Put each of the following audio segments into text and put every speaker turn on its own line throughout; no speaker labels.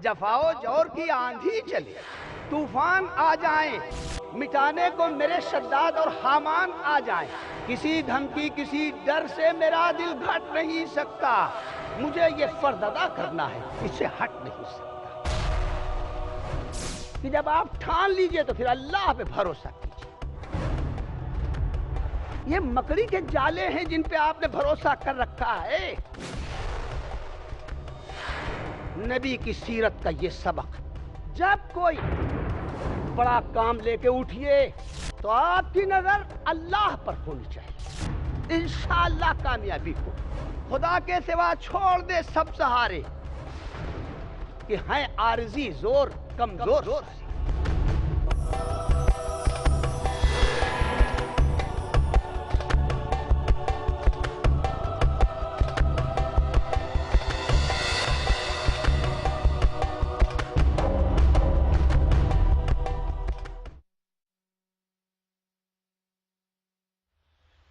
جفاؤ جور کی آندھی چلے، طوفان آ جائیں، مٹانے کو میرے شداد اور حامان آ جائیں، کسی دھمکی کسی ڈر سے میرا دل گھٹ نہیں سکتا، مجھے یہ فرض ادا کرنا ہے، اس سے ہٹ نہیں سکتا کہ جب آپ ٹھان لیجئے تو پھر اللہ پہ بھروسہ کیجئے۔ یہ مکڑی کے جالے ہیں جن پہ آپ نے بھروسہ کر رکھا ہے۔ نبی کی سیرت کا یہ سبق، جب کوئی بڑا کام لے کے اٹھیے تو آپ کی نظر اللہ پر ہونی چاہیے، انشاءاللہ کامیابی ہو۔ خدا کے سوا چھوڑ دے سب سہارے کہ ہیں عارضی زور کمزور۔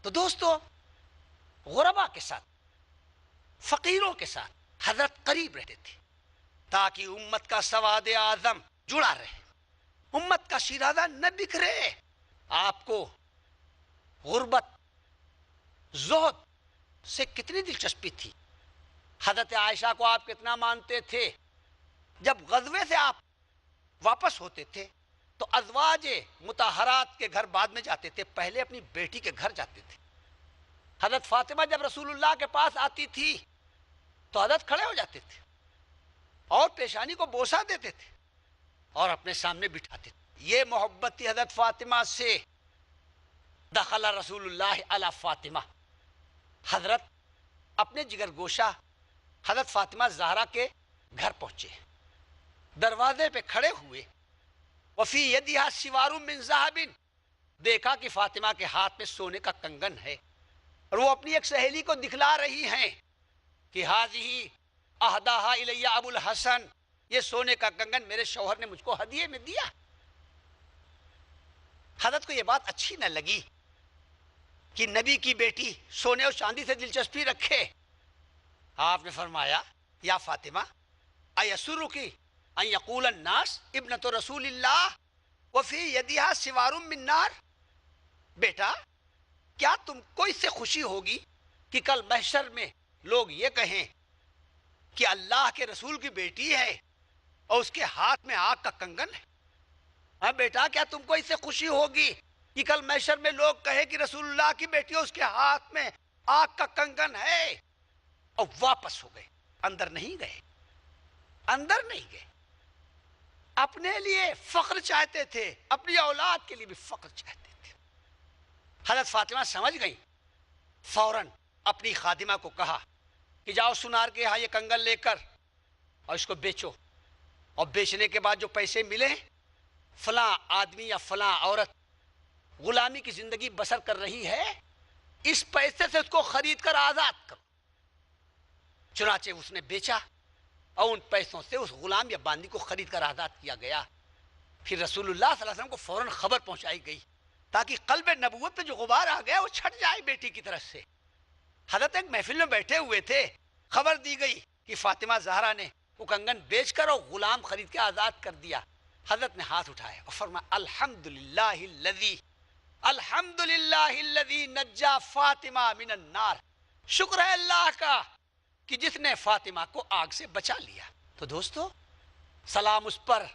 تو دوستو، غربا کے ساتھ، فقیروں کے ساتھ حضرت قریب رہتے تھے تاکہ امت کا سواد اعظم جڑا رہے، امت کا شیرازہ نہ بکھرے۔ آپ کو غربت، زہد سے کتنی دلچسپی تھی؟ حضرت عائشہ کو آپ کتنا مانتے تھے؟ جب غزوے سے آپ واپس ہوتے تھے تو ازواج مطہرات کے گھر بعد میں جاتے تھے، پہلے اپنی بیٹی کے گھر جاتے تھے۔ حضرت فاطمہ جب رسول اللہ کے پاس آتی تھی تو حضرت کھڑے ہو جاتے تھے اور پیشانی کو بوسہ دیتے تھے اور اپنے سامنے بٹھاتے تھے۔ یہ محبت تھی حضرت فاطمہ سے۔ دخل رسول اللہ علی فاطمہ، حضرت اپنے جگر گوشہ حضرت فاطمہ زہرا کے گھر پہنچے، دروازے پہ کھڑے ہوئے، وفی یدہا سوار من ذہب، دیکھا کہ فاطمہ کے ہاتھ میں سونے کا کنگن ہے اور وہ اپنی ایک سہیلی کو دکھلا رہی ہیں کہ ہذہ اہداہا الی ابو الحسن، یہ سونے کا کنگن میرے شوہر نے مجھ کو ہدیے میں دیا۔ حضرت کو یہ بات اچھی نہ لگی کہ نبی کی بیٹی سونے اور چاندی سے دلچسپی رکھے۔ آپ نے فرمایا یا فاطمہ ایسرک ان یقول الناس ابنۃ رسول اللہ وفی یدہا سوار من نار، بیٹا کیا تم کو اس سے خوشی ہوگی کہ کل محشر میں لوگ یہ کہیں کہ اللہ کے رسول کی بیٹی ہے اور اس کے ہاتھ میں آگ کا کنگن ہے؟ ہاں بیٹا، کیا تم کو اس سے خوشی ہوگی کہ کل محشر میں لوگ کہیں کہ رسول اللہ کی بیٹی ہے، اس کے ہاتھ میں آگ کا کنگن ہے؟ اور واپس ہو گئے، اندر نہیں گئے، اندر نہیں گئے۔ اپنے لیے فخر چاہتے تھے، اپنی اولاد کے لیے بھی فخر چاہتے تھے۔ حضرت فاطمہ سمجھ گئی، فوراً اپنی خادمہ کو کہا کہ جاؤ سنار کے یہاں یہ کنگن لے کر اور اس کو بیچو، اور بیچنے کے بعد جو پیسے ملے، فلاں آدمی یا فلاں عورت غلامی کی زندگی بسر کر رہی ہے، اس پیسے سے اس کو خرید کر آزاد کرو۔ چنانچہ اس نے بیچا اور ان پیسوں سے اس غلام یا باندی کو خرید کر آزاد کیا گیا۔ پھر رسول اللہ صلی اللہ علیہ وسلم کو فوراً خبر پہنچائی گئی تاکہ قلب نبوت پہ جو غبار آ گیا وہ چھٹ جائے بیٹی کی طرف سے۔ حضرت ایک محفل میں بیٹھے ہوئے تھے، خبر دی گئی کہ فاطمہ زہرا نے وہ کنگن بیچ کر اور غلام خرید کے آزاد کر دیا۔ حضرت نے ہاتھ اٹھایا اور فرمایا الحمدللہ الذی نجا فاطمہ من النار، شکر ہے اللہ کا کہ جس نے فاطمہ کو آگ سے بچا لیا۔ تو دوستو، سلام اس پر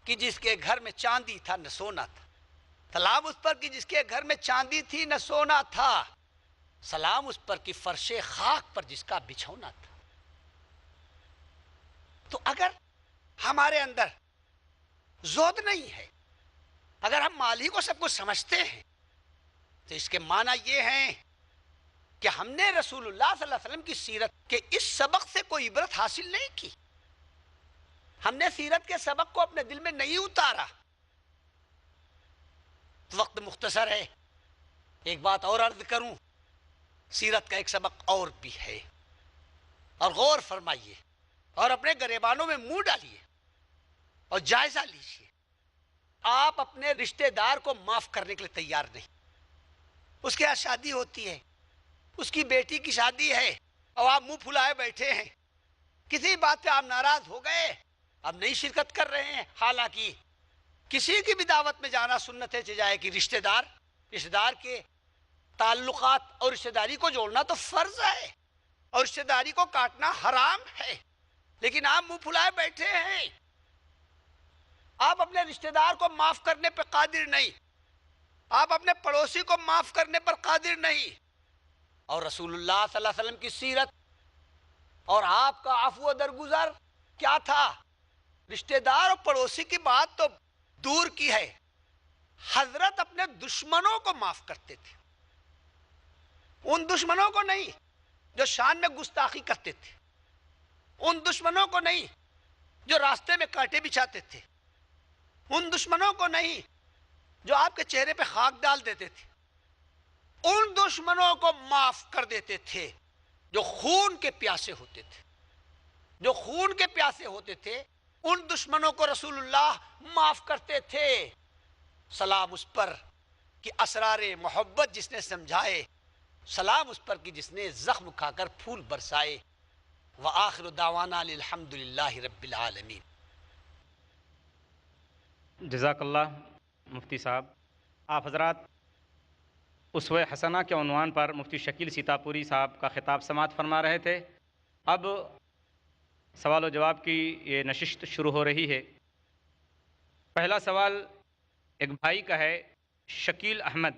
کہ جس کے گھر میں چاندی تھا نہ سونا تھا، سلام اس پر کہ جس کے گھر میں چاندی تھی نہ سونا تھا، سلام اس پر کہ فرش خاک پر جس کا بچھونا تھا۔ تو اگر ہمارے اندر زہد نہیں ہے، اگر ہم مال ہی کو سب کچھ سمجھتے ہیں، تو اس کے معنی یہ ہیں کہ ہم نے رسول اللہ صلی اللہ علیہ وسلم کی سیرت کے اس سبق سے کوئی عبرت حاصل نہیں کی، ہم نے سیرت کے سبق کو اپنے دل میں نہیں اتارا۔ وقت مختصر ہے، ایک بات اور عرض کروں، سیرت کا ایک سبق اور بھی ہے، اور غور فرمائیے اور اپنے گریبانوں میں منہ ڈالیے اور جائزہ لیجیے۔ آپ اپنے رشتہ دار کو معاف کرنے کے لیے تیار نہیں، اس کے یہاں شادی ہوتی ہے، اس کی بیٹی کی شادی ہے اور آپ منہ پھلائے بیٹھے ہیں کسی بات پہ آپ ناراض ہو گئے، اب نہیں شرکت کر رہے ہیں، حالانکہ کسی کی بھی دعوت میں جانا سنت ہے جائے کہ رشتہ دار کے تعلقات اور رشتہ داری کو جوڑنا تو فرض ہے اور رشتہ داری کو کاٹنا حرام ہے، لیکن آپ منہ پھلائے بیٹھے ہیں، آپ اپنے رشتہ دار کو معاف کرنے پر قادر نہیں، آپ اپنے پڑوسی کو معاف کرنے پر قادر نہیں، اور رسول اللہ صلی اللہ علیہ وسلم کی سیرت اور آپ کا عفو و درگزر کیا تھا؟ رشتہ دار اور پڑوسی کی بات تو دور کی ہے، حضرت اپنے دشمنوں کو معاف کرتے تھے، ان دشمنوں کو نہیں جو شان میں گستاخی کرتے تھے، ان دشمنوں کو نہیں جو راستے میں کانٹے بچھاتے تھے، ان دشمنوں کو نہیں جو آپ کے چہرے پہ خاک ڈال دیتے تھے، ان دشمنوں کو معاف کر دیتے تھے جو خون کے پیاسے ہوتے تھے، جو خون کے پیاسے ہوتے تھے، ان دشمنوں کو رسول اللہ معاف کرتے تھے۔ سلام اس پر کہ اسرار محبت جس نے سمجھائے، سلام اس پر کہ جس نے زخم کھا کر پھول برسائے۔ وآخر دعوانا الحمدللہ رب العالمین۔
جزاک اللہ مفتی صاحب۔ آپ حضرات اسوہ حسنہ کے عنوان پر مفتی شکیل سیتاپوری صاحب کا خطاب سماعت فرما رہے تھے۔ اب سوال و جواب کی یہ نشست شروع ہو رہی ہے۔ پہلا سوال ایک بھائی کا ہے، شکیل احمد،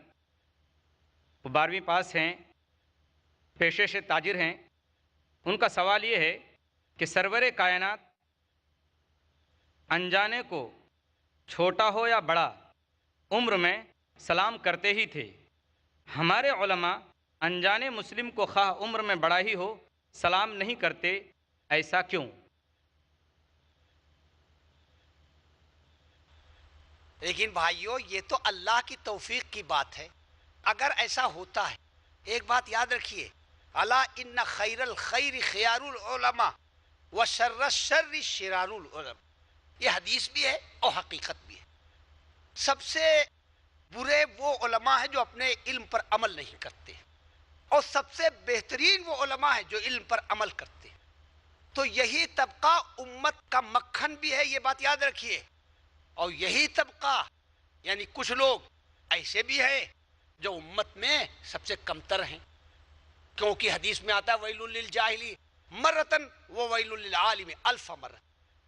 وہ 12ویں پاس ہیں، پیشے سے تاجر ہیں۔ ان کا سوال یہ ہے کہ سرور کائنات انجانے کو چھوٹا ہو یا بڑا عمر میں سلام کرتے ہی تھے، ہمارے علماء انجانے مسلم کو خواہ عمر میں بڑا ہی ہو سلام نہیں کرتے، ایسا کیوں؟
لیکن بھائیو، یہ تو اللہ کی توفیق کی بات ہے۔ اگر ایسا ہوتا ہے، ایک بات یاد رکھیے، الا ان خیر الخیر خیار العلماء وشر الشر شرار العلماء، یہ حدیث بھی ہے اور حقیقت بھی ہے۔ سب سے برے وہ علماء ہیں جو اپنے علم پر عمل نہیں کرتے، اور سب سے بہترین وہ علماء ہیں جو علم پر عمل کرتے ہیں۔ تو یہی طبقہ امت کا مکھن بھی ہے، یہ بات یاد رکھیے، اور یہی طبقہ یعنی کچھ لوگ ایسے بھی ہیں جو امت میں سب سے کمتر ہیں، کیونکہ حدیث میں آتا ہے ویل للجاہلی مرتن وویل للعالم الف مرہ،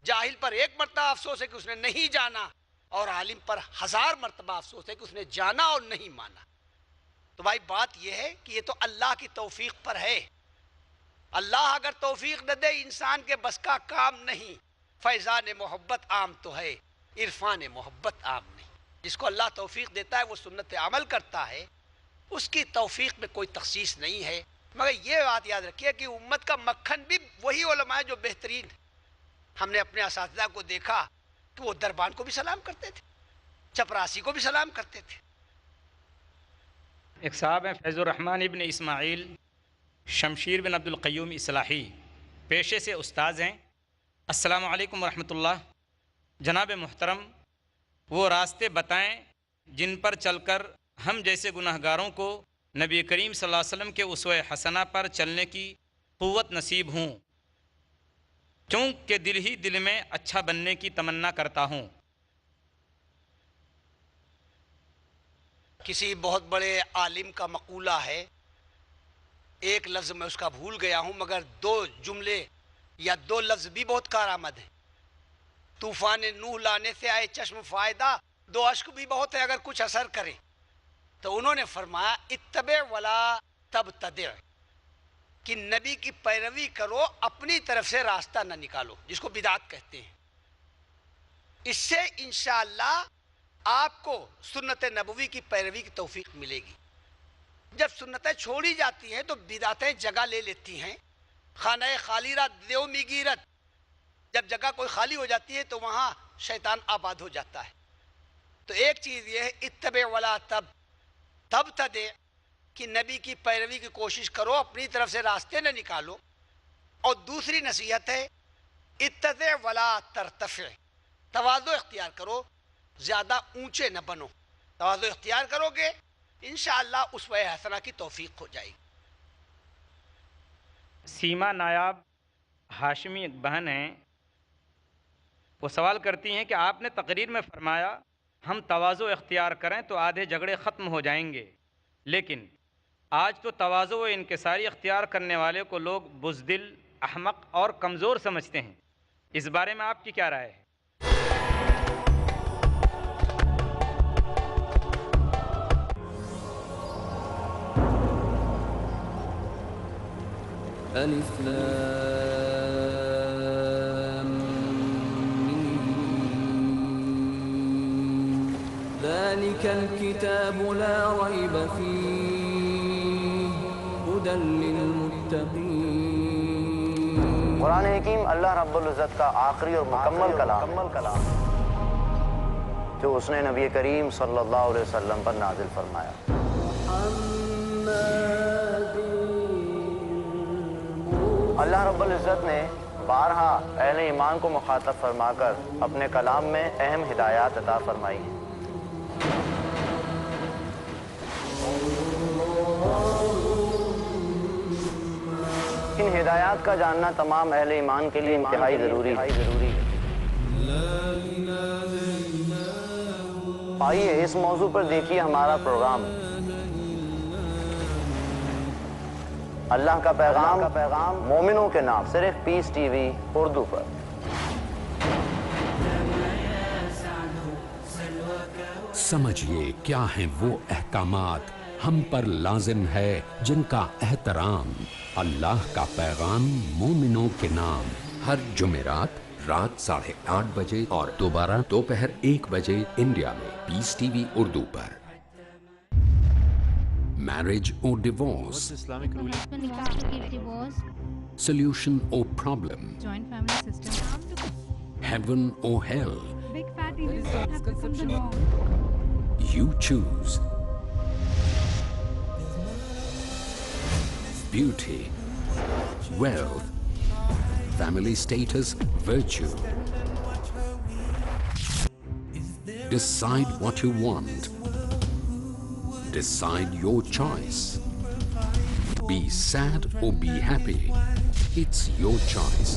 جاہل پر ایک مرتبہ افسوس ہے کہ اس نے نہیں جانا، اور عالم پر 1000 مرتبہ افسوس ہے کہ اس نے جانا اور نہیں مانا۔ تو بھائی بات یہ ہے کہ یہ تو اللہ کی توفیق پر ہے۔ اللہ اگر توفیق نہ دے، انسان کے بس کا کام نہیں۔ فیضان محبت عام تو ہے، عرفان محبت عام نہیں۔ جس کو اللہ توفیق دیتا ہے وہ سنت پہ عمل کرتا ہے، اس کی توفیق میں کوئی تخصیص نہیں ہے۔ مگر یہ بات یاد رکھیے کہ امت کا مکھن بھی وہی علماء جو بہترین۔ ہم نے اپنے اساتذہ کو دیکھا کہ وہ دربان کو بھی سلام کرتے تھے، چپراسی کو بھی سلام کرتے تھے۔
ایک صاحب ہیں فیض الرحمن ابن اسماعیل شمشیر بن عبد القیوم اصلاحی، پیشے سے استاذ ہیں۔ السلام علیکم ورحمۃ اللہ۔ جناب محترم، وہ راستے بتائیں جن پر چل کر ہم جیسے گناہ گاروں کو نبی کریم صلی اللہ علیہ وسلم کے اسوہ حسنہ پر چلنے کی قوت نصیب ہوں، چونکہ دل ہی دل میں اچھا بننے کی تمنا کرتا ہوں۔
کسی بہت بڑے عالم کا مقولہ ہے، ایک لفظ میں اس کا بھول گیا ہوں، مگر 2 جملے یا 2 لفظ بھی بہت کارآمد ہیں۔ طوفان نوح لانے سے آئے چشم فائدہ، 2 اشک بھی بہت ہے اگر کچھ اثر کرے۔ تو انہوں نے فرمایا اتبع ولا تبتدع، کہ نبی کی پیروی کرو، اپنی طرف سے راستہ نہ نکالو، جس کو بدعت کہتے ہیں۔ اس سے انشاءاللہ آپ کو سنت نبوی کی پیروی کی توفیق ملے گی۔ جب سنتیں چھوڑی جاتی ہیں تو بدعتیں جگہ لے لیتی ہیں۔ خانہ خالی را دیو میگیرت، جب جگہ کوئی خالی ہو جاتی ہے تو وہاں شیطان آباد ہو جاتا ہے۔ تو ایک چیز یہ ہے اتبع ولا تبتدع، کہ نبی کی پیروی کی کوشش کرو، اپنی طرف سے راستے نہ نکالو۔ اور دوسری نصیحت ہے اتضع ولا ترتفع، تواضع اختیار کرو، زیادہ اونچے نہ بنو۔ تواضع اختیار کرو گے انشاءاللہ اسوہ حسنہ کی توفیق ہو جائے گی۔
سیما نایاب ہاشمی ایک بہن ہیں، وہ سوال کرتی ہیں کہ آپ نے تقریر میں فرمایا ہم تواضع اختیار کریں تو آدھے جھگڑے ختم ہو جائیں گے، لیکن آج تو تواضع و انکساری اختیار کرنے والے کو لوگ بزدل، احمق اور کمزور سمجھتے ہیں، اس بارے میں آپ کی کیا رائے ہے؟
ألف لام ميم. ذلك الكتاب لا ريب فيه هدى للمتقين.
قرآن حکیم اللہ رب العزت کا آخری اور مکمل کلام جو اس نے نبی کریم صلی اللہ علیہ وسلم پر نازل فرمایا. اللہ رب العزت نے بارہا اہل ایمان کو مخاطب فرما کر اپنے کلام میں اہم ہدایات عطا فرمائی ہیں. ان ہدایات کا جاننا تمام اہل ایمان کے لیے انتہائی ضروری ہے. آئیے اس موضوع پر دیکھیے ہمارا پروگرام اللہ کا پیغام مومنوں کے نام، صرف پیس ٹی وی اردو پر.
سمجھیے کیا ہیں وہ احکامات ہم پر لازم ہے جن کا احترام. اللہ کا پیغام مومنوں کے نام، ہر جمعرات رات 8:30 بجے اور دوبارہ دوپہر 1 بجے انڈیا میں پیس ٹی وی اردو پر. Marriage or divorce?
Islamic ruling?
Divorce,
Solution or problem?
joint family system,
Heaven or hell?
big fat Indians have become the norm.
You choose. Beauty, wealth, family status, virtue. Decide what you want. Decide your choice. Be sad or be happy. It's your choice.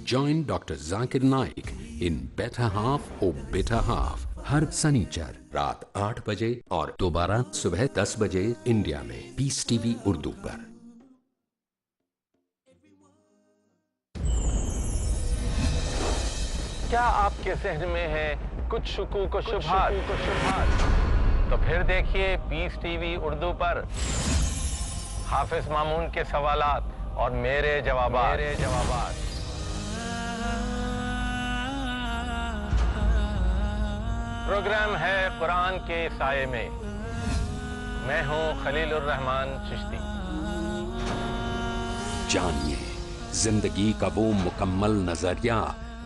Join Dr. Zakir Naik in Better Half or Bitter Half. ہر سنیچر رات 8 بجے اور دوبارہ صبح 10 بجے India میں Peace T V Urdu پر.
کیا آپ کے ذہن میں ہے کچھ شکوک و شبہات؟ تو پھر دیکھیے پیس ٹی وی اردو پر حافظ مامون کے سوالات اور میرے جوابات. پروگرام ہے قرآن کے سائے میں. میں ہوں خلیل الرحمان چشتی.
جانیے زندگی کا وہ مکمل نظریہ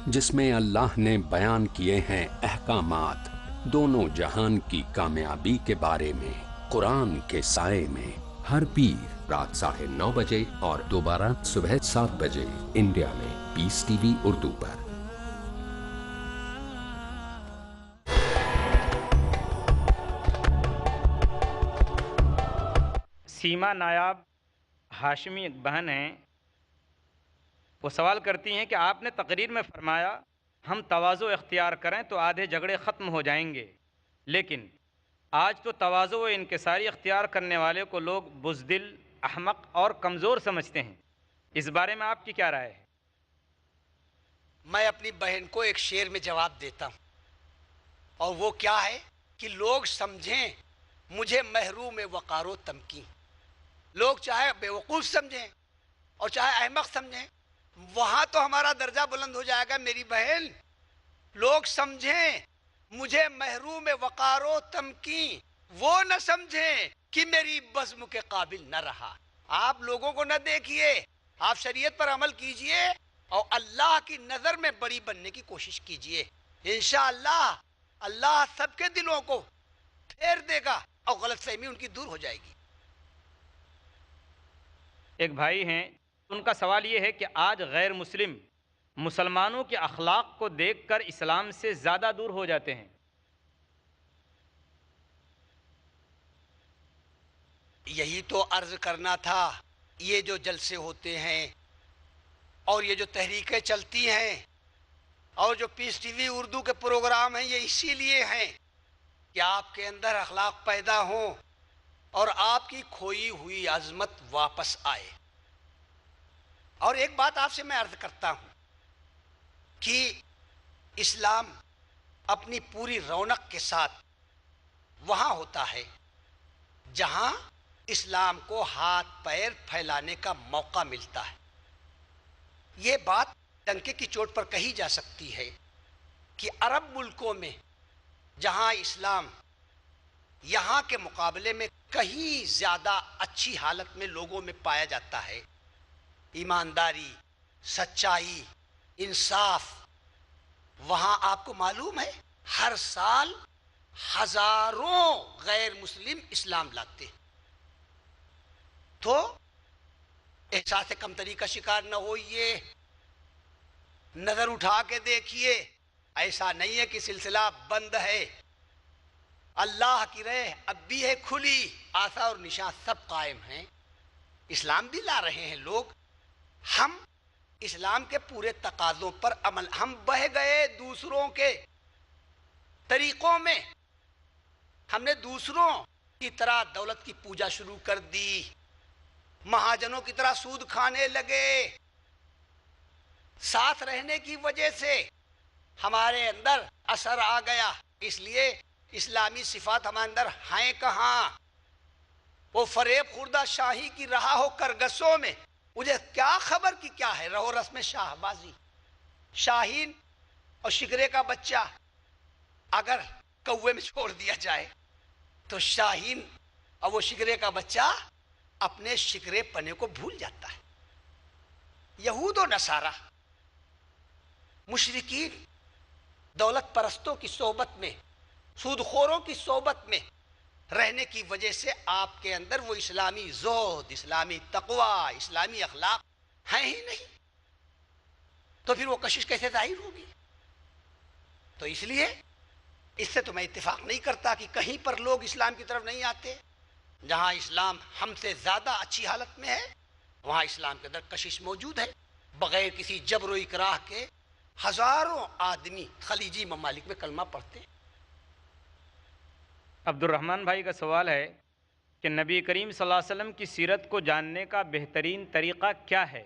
جس میں اللہ نے بیان کیے ہیں احکامات دونوں جہان کی کامیابی کے بارے میں. قرآن کے سائے میں ہر پیر رات 9:30 بجے اور دوبارہ صبح 7 بجے انڈیا میں پیس ٹی وی اردو پر.
سیما نایاب ہاشمی ایک بہن ہیں، وہ سوال کرتی ہیں کہ آپ نے تقریر میں فرمایا ہم تواضع اختیار کریں تو آدھے جھگڑے ختم ہو جائیں گے، لیکن آج تو تواضع و انکساری اختیار کرنے والے کو لوگ بزدل، احمق اور کمزور سمجھتے ہیں، اس بارے میں آپ کی کیا رائے ہے؟
میں اپنی بہن کو ایک شعر میں جواب دیتا ہوں، اور وہ کیا ہے کہ لوگ سمجھیں مجھے محروم وقار و تمکین. لوگ چاہے بیوقوف سمجھیں اور چاہے احمق سمجھیں، وہاں تو ہمارا درجہ بلند ہو جائے گا میری بہن. لوگ سمجھیں مجھے محروم وقار و تمکین، وہ نہ سمجھیں کہ میری بزم کے قابل نہ رہا. آپ لوگوں کو نہ دیکھیے، آپ شریعت پر عمل کیجئے اور اللہ کی نظر میں بڑی بننے کی کوشش کیجئے. انشاءاللہ اللہ سب کے دلوں کو پھیر دے گا اور غلط فہمی ان کی دور ہو جائے گی.
ایک بھائی ہیں، ان کا سوال یہ ہے کہ آج غیر مسلم مسلمانوں کے اخلاق کو دیکھ کر اسلام سے زیادہ دور ہو جاتے ہیں.
یہی تو عرض کرنا تھا یہ جو جلسے ہوتے ہیں اور یہ جو تحریکیں چلتی ہیں اور جو پیس ٹی وی اردو کے پروگرام ہیں، یہ اسی لیے ہیں کہ آپ کے اندر اخلاق پیدا ہوں اور آپ کی کھوئی ہوئی عظمت واپس آئے۔ اور ایک بات آپ سے میں عرض کرتا ہوں کہ اسلام اپنی پوری رونق کے ساتھ وہاں ہوتا ہے جہاں اسلام کو ہاتھ پیر پھیلانے کا موقع ملتا ہے۔ یہ بات ڈنکے کی چوٹ پر کہی جا سکتی ہے کہ عرب ملکوں میں جہاں اسلام یہاں کے مقابلے میں کہیں زیادہ اچھی حالت میں لوگوں میں پایا جاتا ہے، ایمانداری، سچائی، انصاف، وہاں آپ کو معلوم ہے ہر سال ہزاروں غیر مسلم اسلام لاتے ہیں۔ تو احساس کمتری کا شکار نہ ہوئیے، نظر اٹھا کے دیکھیے، ایسا نہیں ہے کہ سلسلہ بند ہے، اللہ کی راہ اب بھی ہے کھلی، آثار اور نشان سب قائم ہیں، اسلام بھی لا رہے ہیں لوگ۔ ہم اسلام کے پورے تقاضوں پر عمل، ہم بہہ گئے دوسروں کے طریقوں میں، ہم نے دوسروں کی طرح دولت کی پوجا شروع کر دی، مہاجنوں کی طرح سود کھانے لگے۔ ساتھ رہنے کی وجہ سے ہمارے اندر اثر آ گیا، اس لیے اسلامی صفات ہمارے اندر ہیں کہاں؟ وہ فریب خوردہ شاہی کی رہا ہو کرگسوں میں، مجھے کیا خبر کی کیا ہے، رہو رسم شاہ بازی۔ شاہین اور شکرے کا بچہ اگر کوے میں چھوڑ دیا جائے تو شاہین اور وہ شکرے کا بچہ اپنے شکرے پنے کو بھول جاتا ہے۔ یہود و نصارہ مشرکین دولت پرستوں کی صحبت میں، سود خوروں کی صحبت میں رہنے کی وجہ سے آپ کے اندر وہ اسلامی زہد، اسلامی تقوی، اسلامی اخلاق ہیں ہی نہیں، تو پھر وہ کشش کیسے ظاہر ہوگی؟ تو اس لیے اس سے تو میں اتفاق نہیں کرتا کہ کہیں پر لوگ اسلام کی طرف نہیں آتے۔ جہاں اسلام ہم سے زیادہ اچھی حالت میں ہے وہاں اسلام کے اندر کشش موجود ہے۔ بغیر کسی جبر و اکراہ کے ہزاروں آدمی خلیجی ممالک میں کلمہ پڑھتے ہیں۔
عبد الرحمن بھائی کا سوال ہے کہ نبی کریم صلی اللہ علیہ وسلم کی سیرت کو جاننے کا بہترین طریقہ کیا ہے؟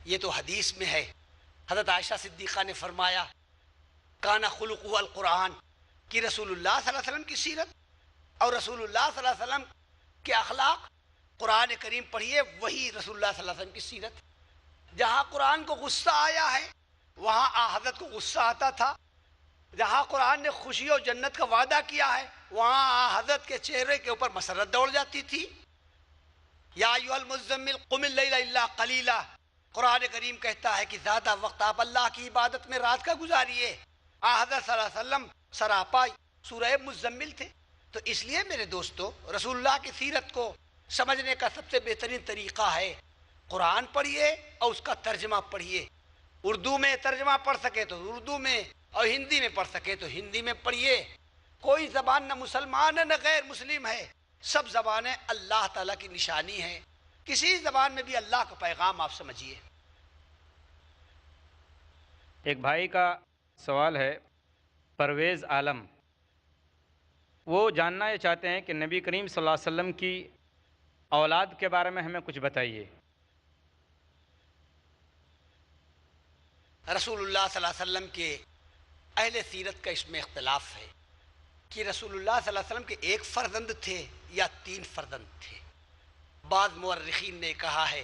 یہ تو حدیث میں ہے، حضرت عائشہ صدیقہ نے فرمایا کانا خلقہ القرآن، کہ رسول اللہ صلی اللہ علیہ وسلم کی سیرت اور رسول اللہ صلی اللہ علیہ وسلم کے اخلاق، قرآن کریم پڑھیے وہی رسول اللہ صلی اللہ علیہ وسلم کی سیرت۔ جہاں قرآن کو غصہ آیا ہے وہاں حضرت کو غصہ آتا تھا، جہاں قرآن نے خوشی اور جنت کا وعدہ کیا ہے وہاں حضرت کے چہرے کے اوپر مسرت دوڑ جاتی تھی۔ یا ایھا المزمل قم اللیل الا قلیلا، قرآن کریم کہتا ہے کہ زیادہ وقت آپ اللہ کی عبادت میں رات کا گزاریے۔ حضرت صلی اللہ علیہ وسلم سراپا سورہ مزمل تھے۔ تو اس لیے میرے دوستو رسول اللہ کی سیرت کو سمجھنے کا سب سے بہترین طریقہ ہے قرآن پڑھیے اور اس کا ترجمہ پڑھیے۔ اردو میں ترجمہ پڑھ سکے تو اردو میں، اور ہندی میں پڑھ سکے تو ہندی میں پڑھیے۔ کوئی زبان نہ مسلمان ہے نہ غیر مسلم ہے، سب زبانیں اللہ تعالیٰ کی نشانی ہیں، کسی زبان میں بھی اللہ کا پیغام آپ سمجھیے۔
ایک بھائی کا سوال ہے پرویز عالم، وہ جاننا یہ چاہتے ہیں کہ نبی کریم صلی اللہ علیہ وسلم کی اولاد کے بارے میں ہمیں کچھ بتائیے۔
رسول اللہ صلی اللہ علیہ وسلم کے اہل سیرت کا اس میں اختلاف ہے کہ رسول اللہ صلی اللہ علیہ وسلم کے ایک فرزند تھے یا 3 فرزند تھے۔ بعض مورخین نے کہا ہے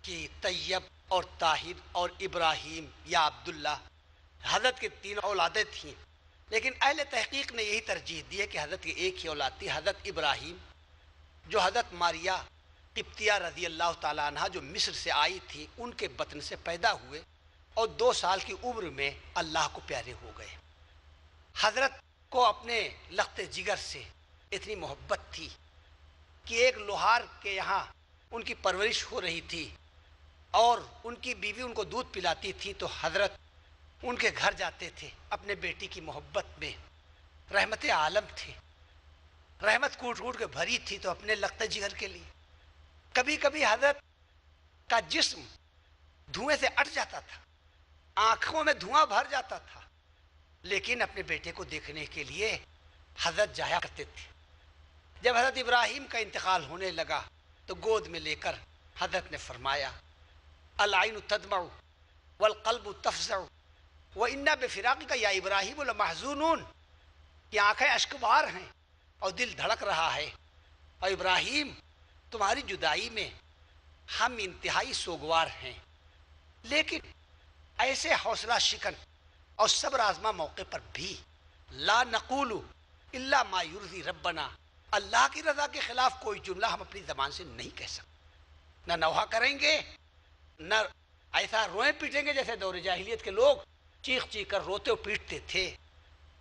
کہ طیب اور طاہر اور ابراہیم یا عبداللہ حضرت کے 3 اولادیں تھیں، لیکن اہل تحقیق نے یہی ترجیح دی ہے کہ حضرت کی ایک ہی اولاد تھی، حضرت ابراہیم، جو حضرت ماریا قبطیہ رضی اللہ تعالیٰ عنہ جو مصر سے آئی تھی ان کے بطن سے پیدا ہوئے اور 2 سال کی عمر میں اللہ کو پیارے ہو گئے۔ حضرت کو اپنے لخت جگر سے اتنی محبت تھی کہ ایک لوہار کے یہاں ان کی پرورش ہو رہی تھی اور ان کی بیوی ان کو دودھ پلاتی تھی تو حضرت ان کے گھر جاتے تھے اپنے بیٹی کی محبت میں۔ رحمت عالم تھے، رحمت کوٹ کوٹ کے بھری تھی، تو اپنے لخت جگر کے لیے کبھی کبھی حضرت کا جسم دھوئیں سے اٹھ جاتا تھا، آنکھوں میں دھواں بھر جاتا تھا، لیکن اپنے بیٹے کو دیکھنے کے لیے حضرت جایا کرتے تھے۔ جب حضرت ابراہیم کا انتقال ہونے لگا تو گود میں لے کر حضرت نے فرمایا العین تدمع والقلب تفزع وإنا بفراقک یا ابراہیم لمحزونون، کہ آنکھیں اشکبار ہیں اور دل دھڑک رہا ہے، اور ابراہیم تمہاری جدائی میں ہم انتہائی سوگوار ہیں۔ لیکن ایسے حوصلہ شکن اور صبر آزما موقع پر بھی لا نقول الا ما یرضی ربنا، اللہ کی رضا کے خلاف کوئی جملہ ہم اپنی زبان سے نہیں کہہ سکتے، نہ نوحہ کریں گے، نہ ایسا روئیں پیٹیں گے جیسے دور جاہلیت کے لوگ چیخ چیخ کر روتے و پیٹتے تھے۔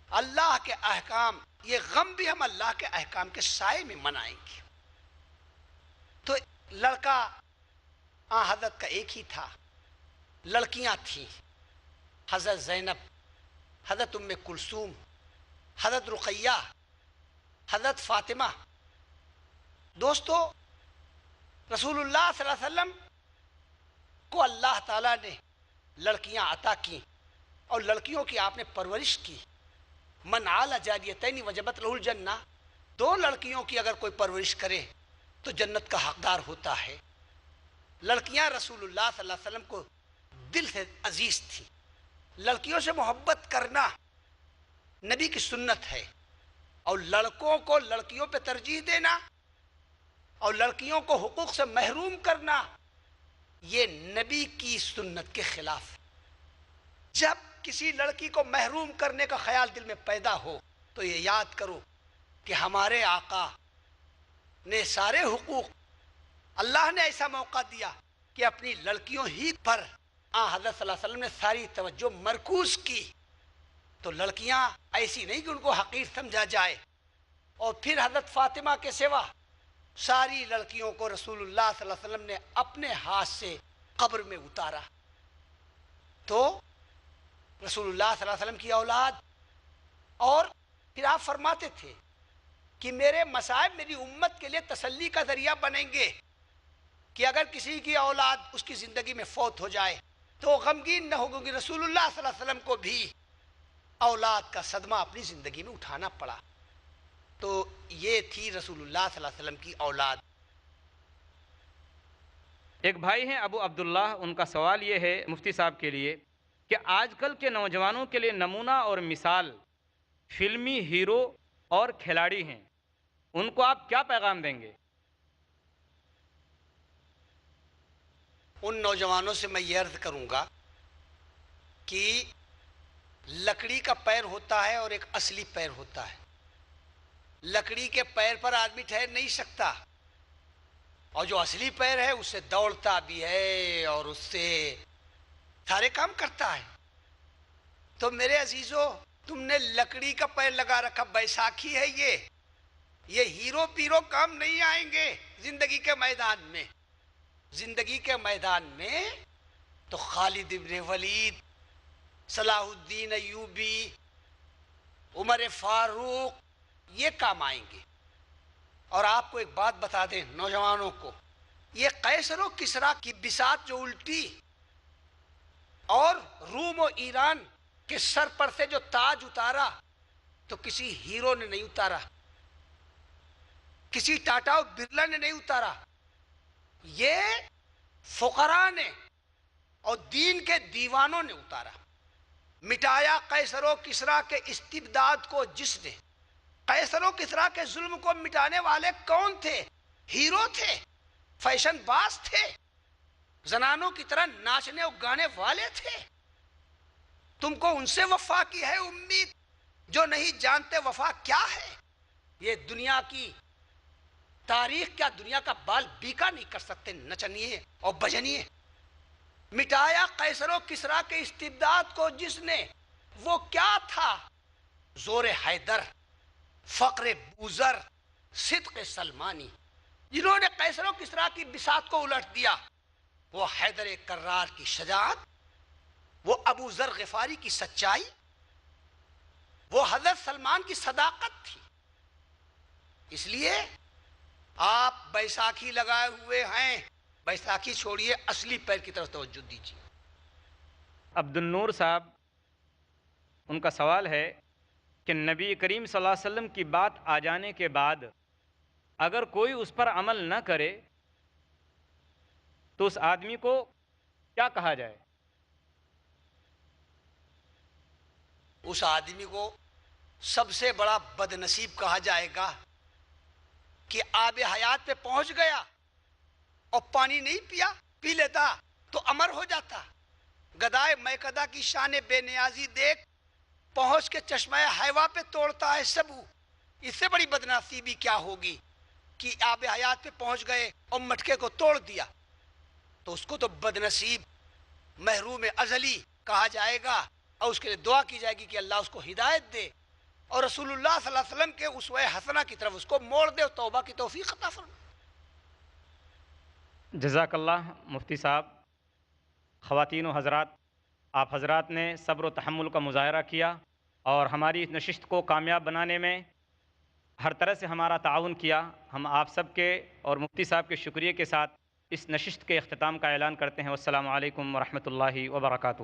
اللہ کے احکام، یہ غم بھی ہم اللہ کے احکام کے سائے میں منائیں گے۔ تو لڑکا حضرت کا ایک ہی تھا، لڑکیاں تھیں، حضرت زینب، حضرت ام کلثوم، حضرت رقیہ، حضرت فاطمہ۔ دوستو، رسول اللہ صلی اللہ علیہ وسلم کو اللہ تعالیٰ نے لڑکیاں عطا کی اور لڑکیوں کی آپ نے پرورش کی۔ من عال جاریتین وجبت لہ الجنہ، دو لڑکیوں کی اگر کوئی پرورش کرے تو جنت کا حقدار ہوتا ہے۔ لڑکیاں رسول اللہ صلی اللہ علیہ وسلم کو دل سے عزیز تھیں۔ لڑکیوں سے محبت کرنا نبی کی سنت ہے، اور لڑکوں کو لڑکیوں پہ ترجیح دینا اور لڑکیوں کو حقوق سے محروم کرنا یہ نبی کی سنت کے خلاف۔ جب کسی لڑکی کو محروم کرنے کا خیال دل میں پیدا ہو تو یہ یاد کرو کہ ہمارے آقا نے سارے حقوق، اللہ نے ایسا موقع دیا کہ اپنی لڑکیوں ہی پر حضرت صلی اللہ علیہ وسلم نے ساری توجہ مرکوز کی۔ تو لڑکیاں ایسی نہیں کہ ان کو حقیر سمجھا جائے، اور پھر حضرت فاطمہ کے سوا ساری لڑکیوں کو رسول اللہ صلی اللہ علیہ وسلم نے اپنے ہاتھ سے قبر میں اتارا۔ تو رسول اللہ صلی اللہ علیہ وسلم کی اولاد، اور پھر آپ فرماتے تھے کہ میرے مصائب میری امت کے لیے تسلی کا ذریعہ بنیں گے، کہ اگر کسی کی اولاد اس کی زندگی میں فوت ہو جائے تو وہ غمگین نہ ہوگی۔ رسول اللہ صلی اللہ علیہ وسلم کو بھی اولاد کا صدمہ اپنی زندگی میں اٹھانا پڑا۔ تو یہ تھی رسول اللہ صلی اللہ علیہ وسلم کی اولاد۔
ایک بھائی ہیں ابو عبداللہ، ان کا سوال یہ ہے مفتی صاحب کے لیے کہ آج کل کے نوجوانوں کے لیے نمونہ اور مثال فلمی ہیرو اور کھلاڑی ہیں، ان کو آپ کیا پیغام دیں گے؟
ان نوجوانوں سے میں یہ عرض کروں گا کہ لکڑی کا پیر ہوتا ہے اور ایک اصلی پیر ہوتا ہے۔ لکڑی کے پیر پر آدمی ٹھہر نہیں سکتا، اور جو اصلی پیر ہے اس سے دوڑتا بھی ہے اور اس سے سارے کام کرتا ہے۔ تو میرے عزیزو، تم نے لکڑی کا پیر لگا رکھا، بیساکھی ہے یہ ہیرو پیرو کام نہیں آئیں گے زندگی کے میدان میں۔ زندگی کے میدان میں تو خالد ابن ولید، صلاح الدین ایوبی، عمر فاروق، یہ کام آئیں گے۔ اور آپ کو ایک بات بتا دیں نوجوانوں کو، یہ قیصر و کسریٰ کی بساط جو الٹی اور روم و ایران کے سر پر سے جو تاج اتارا تو کسی ہیرو نے نہیں اتارا، کسی ٹاٹا و برلا نے نہیں اتارا، یہ فقراء نے اور دین کے دیوانوں نے اتارا۔ مٹایا قیصر و کسریٰ کے استبداد کو جس نے۔ قیصر و کسریٰ کے ظلم کو مٹانے والے کون تھے؟ ہیرو تھے، فیشن باز تھے، زنانوں کی طرح ناچنے اور گانے والے تھے۔ تم کو ان سے وفا کی ہے امید جو نہیں جانتے وفا کیا ہے۔ یہ دنیا کی تاریخ کیا دنیا کا بال بیکا نہیں کر سکتے نچنیے اور بجنیے۔ مٹایا قیصر و کسریٰ کے استبداد کو جس نے، وہ کیا تھا؟ زور حیدر، فقر بوذر، صدق سلمانی، جنہوں نے قیصر و کسریٰ کی بساط کو الٹ دیا۔ وہ حیدر کرار کی شجاعت، وہ ابو ذر غفاری کی سچائی، وہ حضرت سلمان کی صداقت تھی۔ اس لیے آپ بیساکھی لگائے ہوئے ہیں، بیساکھی چھوڑیے، اصلی پیر کی طرف توجہ دیجیے۔
عبد النور صاحب، ان کا سوال ہے کہ نبی کریم صلی اللہ علیہ وسلم کی بات آ جانے کے بعد اگر کوئی اس پر عمل نہ کرے تو اس آدمی کو کیا کہا جائے؟
اس آدمی کو سب سے بڑا بد نصیب کہا جائے گا کہ آب حیات پہ پہنچ گیا اور پانی نہیں پیا، پی لیتا تو امر ہو جاتا۔ گدائے میکدہ کی شان بے نیازی دیکھ پہنچ کے چشمہ حیوا پہ توڑتا ہے سبو۔ اس سے بڑی بدنصیبی کیا ہوگی کہ آب حیات پہ پہنچ گئے اور مٹکے کو توڑ دیا، تو اس کو تو بدنصیب محروم ازلی کہا جائے گا، اور اس کے لیے دعا کی جائے گی کہ اللہ اس کو ہدایت دے اور رسول اللہ صلی اللہ علیہ وسلم کے اسوہ حسنہ کی طرف اس کو موڑ دے اور توبہ کی توفیق عطا فرمائے۔
جزاک اللہ مفتی صاحب۔ خواتین و حضرات، آپ حضرات نے صبر و تحمل کا مظاہرہ کیا اور ہماری اس نشست کو کامیاب بنانے میں ہر طرح سے ہمارا تعاون کیا۔ ہم آپ سب کے اور مفتی صاحب کے شکریہ کے ساتھ اس نشست کے اختتام کا اعلان کرتے ہیں۔ والسلام علیکم ورحمۃ اللہ وبرکاتہ۔